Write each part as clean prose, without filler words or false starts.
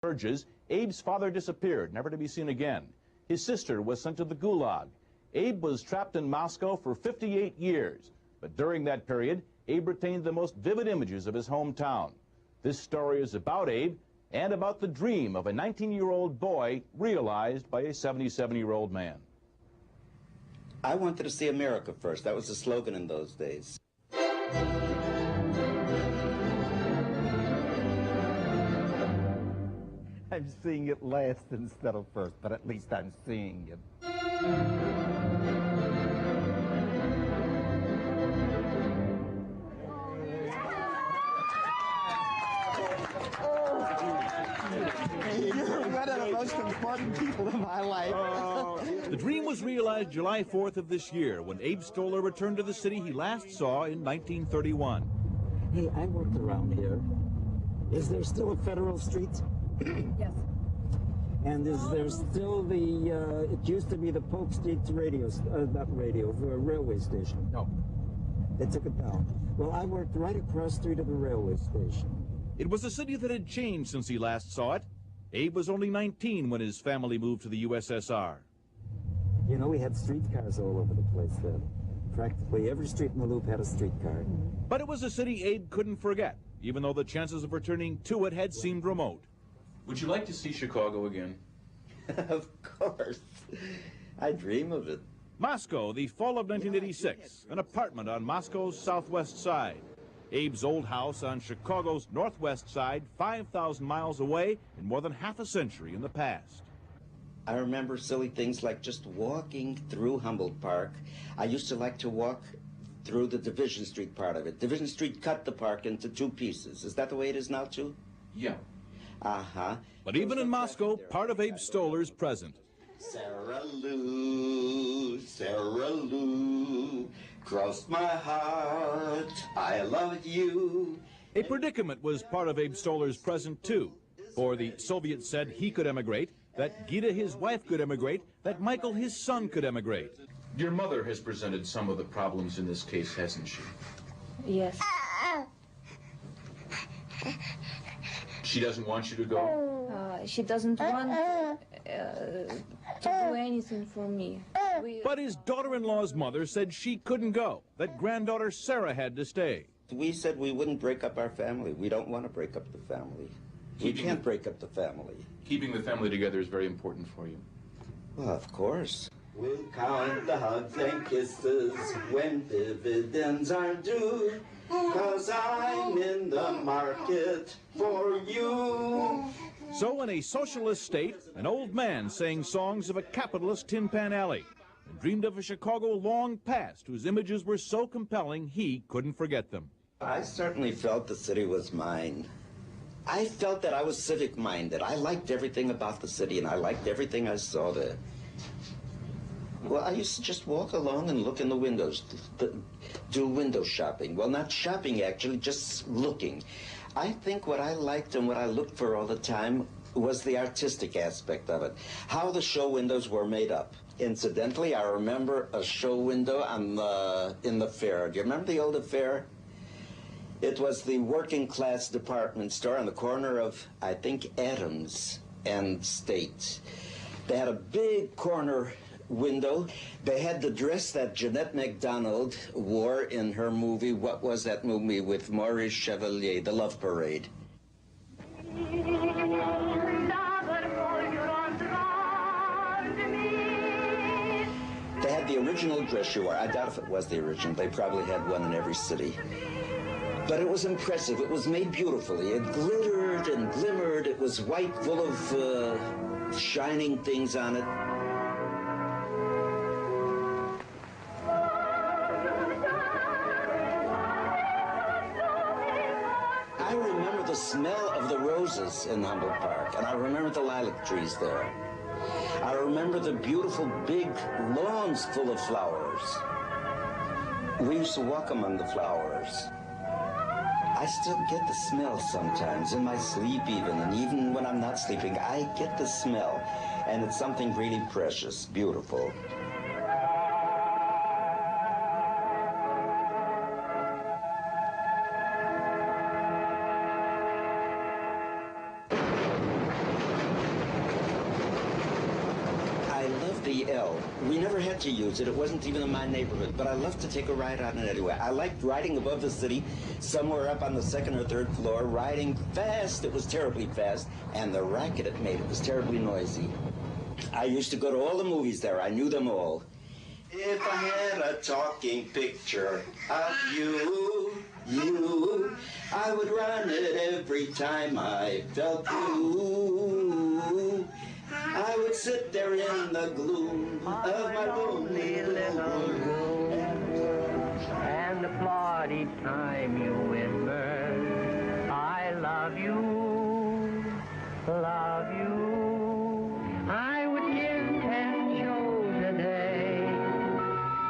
Urges, Abe's father disappeared, never to be seen again. His sister was sent to the Gulag. Abe was trapped in Moscow for 58 years. But during that period, Abe retained the most vivid images of his hometown. This story is about Abe and about the dream of a 19-year-old boy realized by a 77-year-old man. I wanted to see America first. That was the slogan in those days. I'm seeing it last instead of first, but at least I'm seeing it. You're one of the most important people in my life. The dream was realized July 4th of this year when Abe Stolar returned to the city he last saw in 1931. Hey, I worked around here. Is there still a Federal Street? Yes. And is there still the, it used to be the Polk Street radio, not radio, railway station. No. They took it down. Well, I worked right across the street of the railway station. It was a city that had changed since he last saw it. Abe was only 19 when his family moved to the USSR. You know, we had streetcars all over the place then. Practically every street in the loop had a streetcar. But it was a city Abe couldn't forget, even though the chances of returning to it had seemed remote. Would you like to see Chicago again? Of course. I dream of it. Moscow, the fall of 1986, an apartment on Moscow's southwest side. Abe's old house on Chicago's northwest side, 5,000 miles away and more than half a century in the past. I remember silly things like just walking through Humboldt Park. I used to like to walk through the Division Street part of it. Division Street cut the park into two pieces. Is that the way it is now, too? Yeah. Uh-huh. But even in Moscow, part of Abe Stolar's present. Sarah Lou, crossed my heart, I love you. A predicament was part of Abe Stolar's present, too. For the Soviets said he could emigrate, that Gita, his wife, could emigrate, that Michael, his son, could emigrate. Your mother has presented some of the problems in this case, hasn't she? Yes. She doesn't want you to go? She doesn't want to do anything for me. But his daughter-in-law's mother said she couldn't go, that granddaughter Sarah had to stay. We said we wouldn't break up our family. We don't want to break up the family. We can't break up the family. Keeping the family together is very important for you. Well, of course. We'll count the hugs and kisses when dividends are due, 'cause I'm in the market for you. So in a socialist state, an old man sang songs of a capitalist tin pan alley and dreamed of a Chicago long past whose images were so compelling he couldn't forget them. I certainly felt the city was mine. I felt that I was civic-minded. I liked everything about the city, and I liked everything I saw there. Well, I used to just walk along and look in the windows, do window shopping. Well, not shopping, actually, just looking. I think what I liked and what I looked for all the time was the artistic aspect of it, how the show windows were made up. Incidentally, I remember a show window in the fair. Do you remember the old fair? It was the working class department store on the corner of, I think, Adams and State. They had a big corner window. They had the dress that Jeanette MacDonald wore in her movie, what was that movie with Maurice Chevalier, The Love Parade? They had the original dress she wore. I doubt if it was the original. They probably had one in every city. But it was impressive. It was made beautifully. It glittered and glimmered. It was white, full of shining things on it. I remember the smell of the roses in Humboldt Park, and I remember the lilac trees there. I remember the beautiful big lawns full of flowers. We used to walk among the flowers. I still get the smell sometimes, in my sleep even, and even when I'm not sleeping, I get the smell, and it's something really precious, beautiful. L. We never had to use it. It wasn't even in my neighborhood, but I loved to take a ride on it anyway. I liked riding above the city, somewhere up on the second or third floor, riding fast. It was terribly fast, and the racket it made, it was terribly noisy. I used to go to all the movies there. I knew them all. If I had a talking picture of you, I would run it every time I felt blue. I would sit there in the gloom of my lonely little room and applaud each time you whisper, I love you, love you. I would give 10 shows a day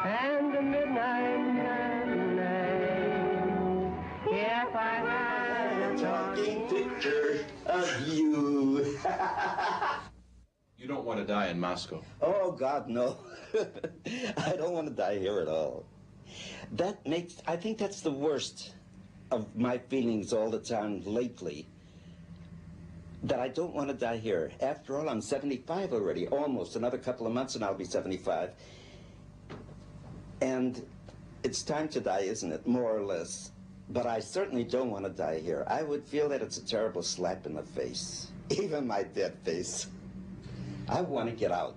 and a midnight matinee if I had a talking picture of you. You don't want to die in Moscow. Oh, God, no. I don't want to die here at all. I think that's the worst of my feelings all the time lately, that I don't want to die here. After all, I'm 75 already, almost. Another couple of months and I'll be 75. And it's time to die, isn't it? More or less. But I certainly don't want to die here. I would feel that it's a terrible slap in the face. Even my dead face. I want to get out.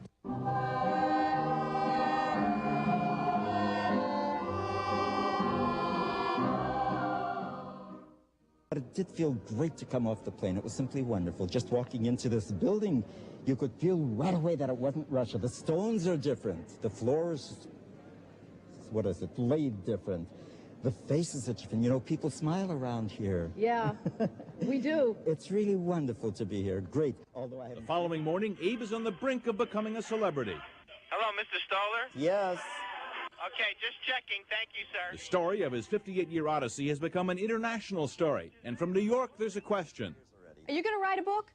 But it did feel great to come off the plane. It was simply wonderful. Just walking into this building, you could feel right away that it wasn't Russia. The stones are different. The floors, what is it, laid different. The faces are different. You know, people smile around here. Yeah, we do. It's really wonderful to be here. Great. Although I The following morning, Abe is on the brink of becoming a celebrity. Hello, Mr. Stolar? Yes. Okay, just checking. Thank you, sir. The story of his 58-year odyssey has become an international story. And from New York, there's a question. Are you going to write a book?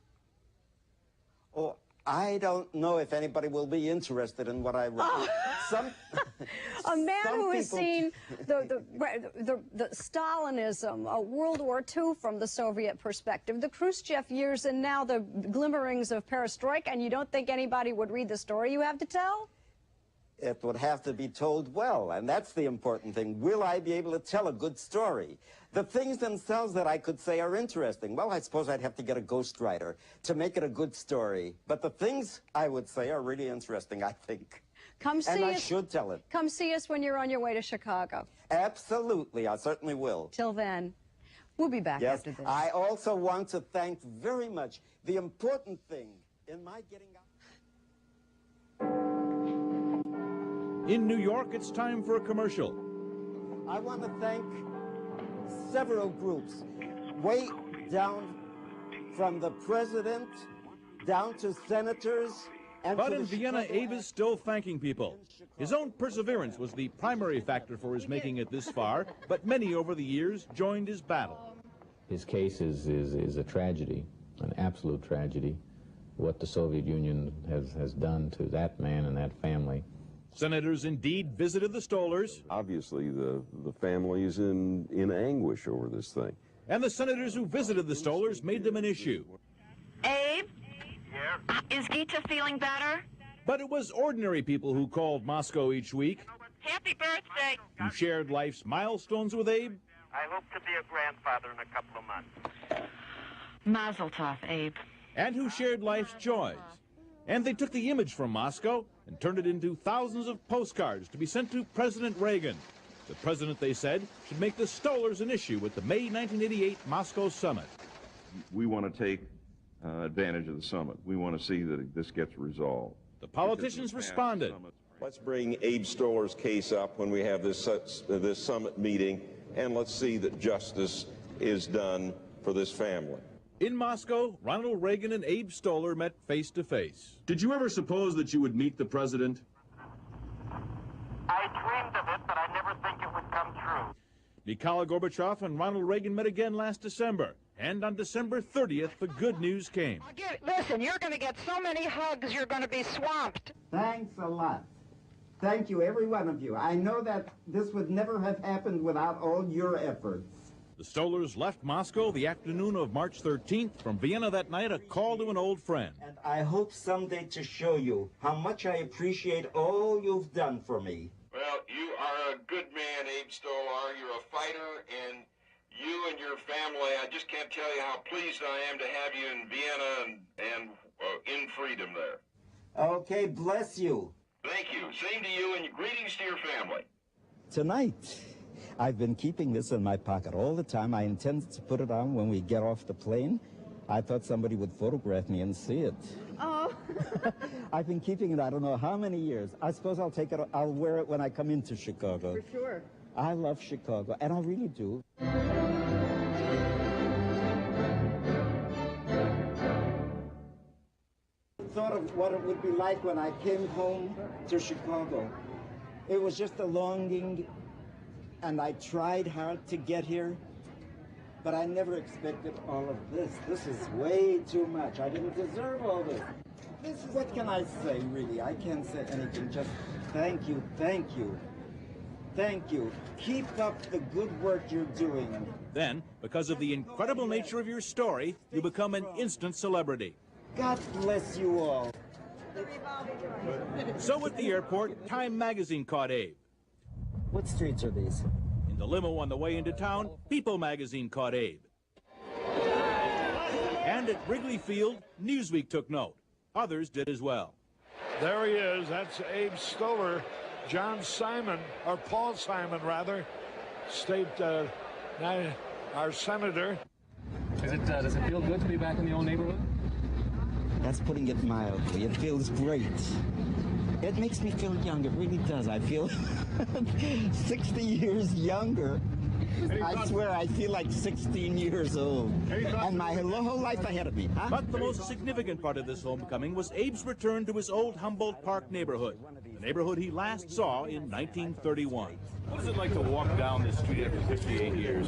Oh, I don't know if anybody will be interested in what I wrote. Oh. A man some who has people- seen the Stalinism, World War II from the Soviet perspective, the Khrushchev years, and now the glimmerings of perestroika, and you don't think anybody would read the story you have to tell? It would have to be told well, and that's the important thing. Will I be able to tell a good story? The things themselves that I could say are interesting. Well, I suppose I'd have to get a ghostwriter to make it a good story. But the things I would say are really interesting, I think. Come see And I us. should tell it. Come see us when you're on your way to Chicago. Absolutely, I certainly will. Till then, we'll be back Yes, after this. I also want to thank very much the important thing in my getting out. In New York, it's time for a commercial. I want to thank several groups, way down from the president down to senators. And But to in the Vienna, Chicago- Abe is still thanking people. His own perseverance was the primary factor for his making it this far, but many over the years joined his battle. His case is a tragedy, an absolute tragedy, what the Soviet Union has done to that man and that family. Senators indeed visited the Stolars, Obviously, the family is in anguish over this thing. and the senators who visited the Stolars made them an issue. Abe? Yeah? Is Gita feeling better? But it was ordinary people who called Moscow each week, Happy birthday! who shared life's milestones with Abe, I hope to be a grandfather in a couple of months. Mazel tov, Abe. and who shared life's joys. And they took the image from Moscow and turned it into thousands of postcards to be sent to President Reagan. The president, they said, should make the Stolars an issue at the May 1988 Moscow summit. We want to take advantage of the summit. We want to see that this gets resolved. The politicians responded. Let's bring Abe Stolar's case up when we have this summit meeting, and let's see that justice is done for this family. In Moscow, Ronald Reagan and Abe Stolar met face to face. Did you ever suppose that you would meet the president? I dreamed of it, but I never think it would come true. Mikhail Gorbachev and Ronald Reagan met again last December. And on December 30th, the good news came. Listen, you're going to get so many hugs, you're going to be swamped. Thanks a lot. Thank you, every one of you. I know that this would never have happened without all your efforts. The Stolars left Moscow the afternoon of March 13th. From Vienna that night, a call to an old friend. And I hope someday to show you how much I appreciate all you've done for me. Well, you are a good man, Abe Stolar. You're a fighter, and you and your family, I just can't tell you how pleased I am to have you in Vienna and in freedom there. Okay, bless you. Thank you. Same to you, and greetings to your family. Tonight, I've been keeping this in my pocket all the time. I intended to put it on when we get off the plane. I thought somebody would photograph me and see it. Oh. I've been keeping it I don't know how many years. I suppose I'll wear it when I come into Chicago. For sure. I love Chicago, and I really do. Thought of what it would be like when I came home to Chicago. It was just a longing, and I tried hard to get here, but I never expected all of this. This is way too much. I didn't deserve all this. What can I say, really? I can't say anything. Just thank you, thank you, thank you. Keep up the good work you're doing. Then, because of the incredible nature of your story, you become an instant celebrity. God bless you all. So at the airport, Time magazine caught Abe. What streets are these? In the limo on the way into town, People magazine caught Abe. And at Wrigley Field, Newsweek took note. Others did as well. There he is. That's Abe Stolar. John Simon, or Paul Simon, rather, our senator. Does it feel good to be back in the old neighborhood? That's putting it mildly. It feels great. It makes me feel young. It really does. I feel 60 years younger. I swear I feel like 16 years old. And my whole life ahead of me. Huh? But the most significant part of this homecoming was Abe's return to his old Humboldt Park neighborhood, the neighborhood he last saw in 1931. What is it like to walk down this street after 58 years?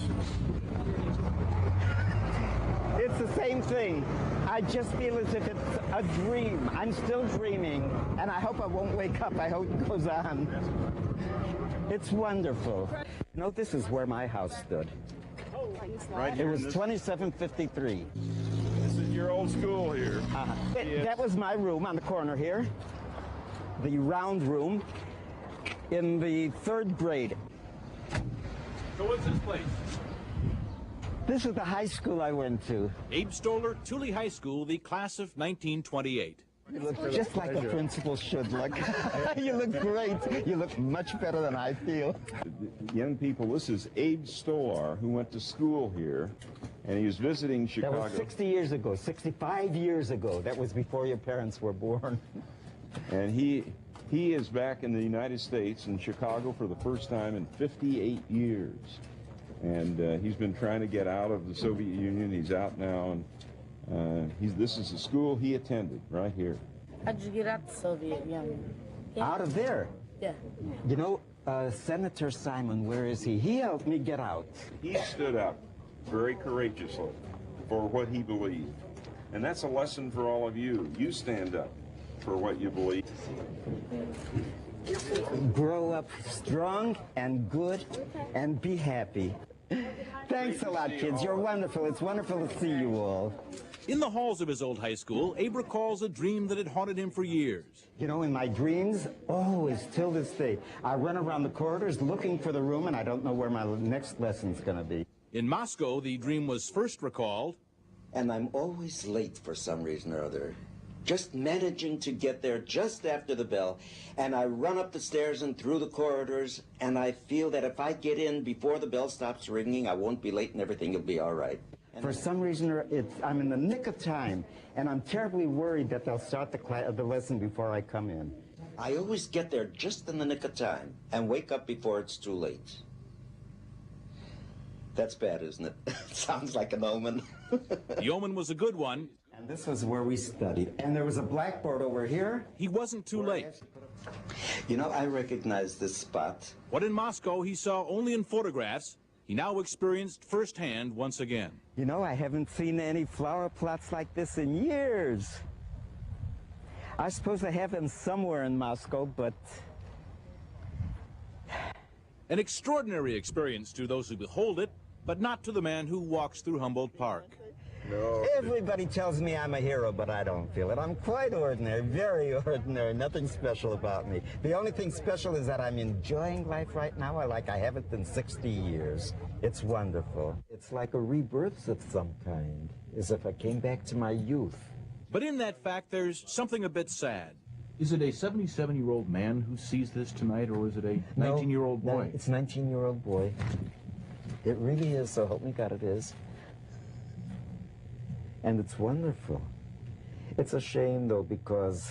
It's the same thing. I just feel as if it's a dream. I'm still dreaming, and I hope I won't wake up. I hope it goes on. It's wonderful. You know, this is where my house stood. Right It was 2753. This is your old school here. That was my room on the corner here, the round room, in the 3rd grade. So what's this place? This is the high school I went to. Abe Stolar, Thule High School, the class of 1928. You look just like a principal should look. You look great. You look much better than I feel. Young people, this is Abe Stolar, who went to school here, and he was visiting Chicago. That was 60 years ago, 65 years ago. That was before your parents were born. And he is back in the United States, in Chicago, for the first time in 58 years. And he's been trying to get out of the Soviet Union. He's out now, and this is the school he attended, right here. How'd you get out of the Soviet Union? Yeah. Out of there? Yeah. You know, Senator Simon, where is he? He helped me get out. He stood up very courageously for what he believed. And that's a lesson for all of you. You stand up for what you believe. Grow up strong and good and be happy. Thanks a lot, kids. You're wonderful. It's wonderful to see you all. In the halls of his old high school, Abe recalls a dream that had haunted him for years. You know, in my dreams, always till this day, I run around the corridors looking for the room, and I don't know where my next lesson's going to be. In Moscow, the dream was first recalled. And I'm always late for some reason or other. Just managing to get there just after the bell. And I run up the stairs and through the corridors, and I feel that if I get in before the bell stops ringing, I won't be late and everything will be all right. For some reason, I'm in the nick of time, and I'm terribly worried that they'll start the lesson before I come in. I always get there just in the nick of time and wake up before it's too late. That's bad, isn't it? Sounds like an omen. The omen was a good one. And this was where we studied. And there was a blackboard over here. He wasn't too late. You know, I recognize this spot. What in Moscow he saw only in photographs, he now experienced firsthand once again. You know, I haven't seen any flower plots like this in years. I suppose they have them somewhere in Moscow, but... An extraordinary experience to those who behold it, but not to the man who walks through Humboldt Park. No. Everybody tells me I'm a hero, but I don't feel it. I'm quite ordinary, very ordinary, nothing special about me. The only thing special is that I'm enjoying life right now like I haven't in 60 years. It's wonderful. It's like a rebirth of some kind, as if I came back to my youth. But in that fact, there's something a bit sad. Is it a 77-year-old man who sees this tonight, or is it a 19-year-old boy? No, it's a 19-year-old boy. It really is, so help me God it is. And it's wonderful. It's a shame, though, because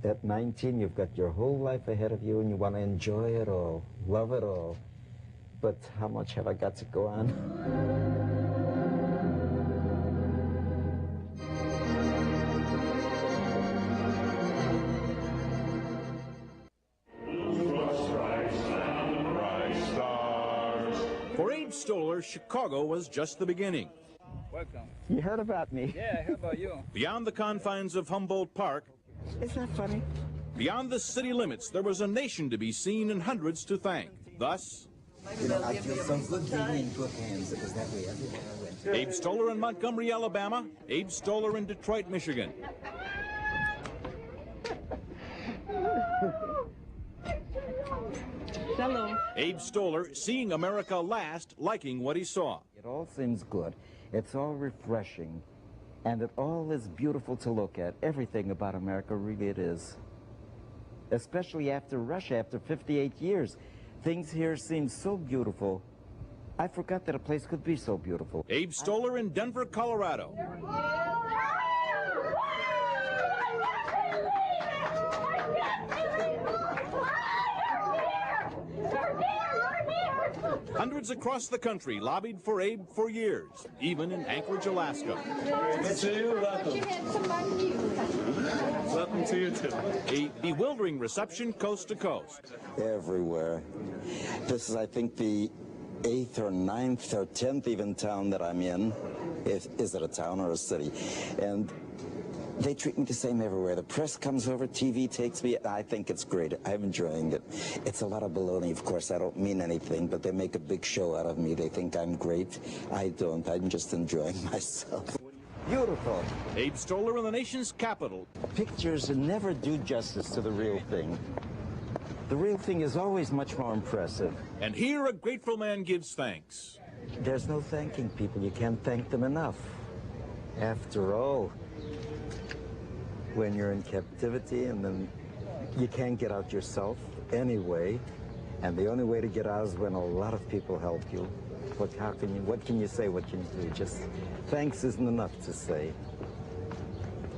at 19, you've got your whole life ahead of you, and you want to enjoy it all, love it all. But how much have I got to go on? For Abe Stolar, Chicago was just the beginning. Welcome. You heard about me. Yeah, I heard about you. Beyond the confines of Humboldt Park, isn't that funny? Beyond the city limits, there was a nation to be seen and hundreds to thank. Thus, you know, I feel so good being in good hands. It was that way everywhere I went. Abe Stolar in Montgomery, Alabama. Abe Stolar in Detroit, Michigan. Hello. Abe Stolar, seeing America last, liking what he saw. It all seems good. It's all refreshing. And it all is beautiful to look at. Everything about America, really it is. Especially after Russia, after 58 years. Things here seem so beautiful. I forgot that a place could be so beautiful. Abe Stolar in Denver, Colorado. Hundreds across the country lobbied for Abe for years, even in Anchorage, Alaska. Good to see you. Welcome. Welcome to you, too. A bewildering reception coast to coast. Everywhere. This is, I think, the 8th or 9th or 10th even town that I'm in. Is it a town or a city? And they treat me the same everywhere. The press comes over, TV takes me. I think it's great. I'm enjoying it. It's a lot of baloney, of course. I don't mean anything, but they make a big show out of me. They think I'm great. I don't. I'm just enjoying myself. Beautiful. Abe Stolar in the nation's capital. Pictures never do justice to the real thing. The real thing is always much more impressive. And here a grateful man gives thanks. There's no thanking people. You can't thank them enough. After all, when you're in captivity and then you can't get out yourself anyway, and the only way to get out is when a lot of people help you. What can you say? What can you do? Just thanks isn't enough to say.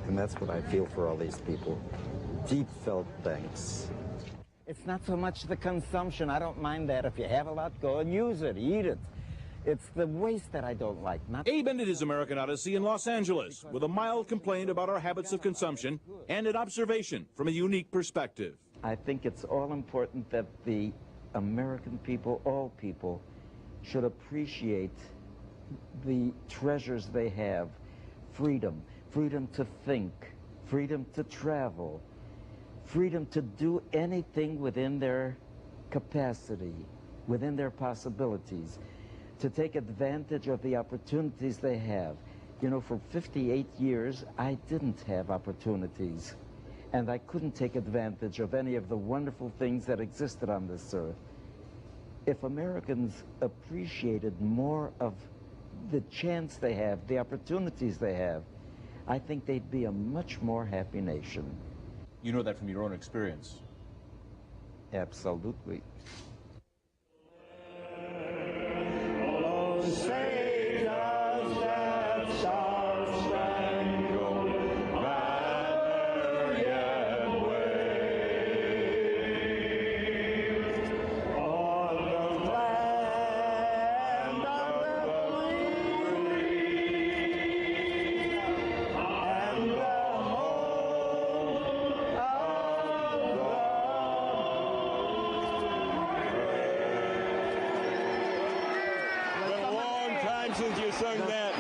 And that's what I feel for all these people. Deep felt thanks. It's not so much the consumption. I don't mind that. If you have a lot, go and use it, eat it. It's the waste that I don't like. Abe ended his American Odyssey in Los Angeles with a mild complaint about our habits of consumption and an observation from a unique perspective. I think it's all important that the American people, all people, should appreciate the treasures they have. Freedom, freedom to think, freedom to travel, freedom to do anything within their capacity, within their possibilities, to take advantage of the opportunities they have. You know, for 58 years, I didn't have opportunities, and I couldn't take advantage of any of the wonderful things that existed on this earth. If Americans appreciated more of the chance they have, the opportunities they have, I think they'd be a much more happy nation. You know that from your own experience? Absolutely. Say does that star-spangled banner yet wave on the land of the free and the home of the Since you sung that.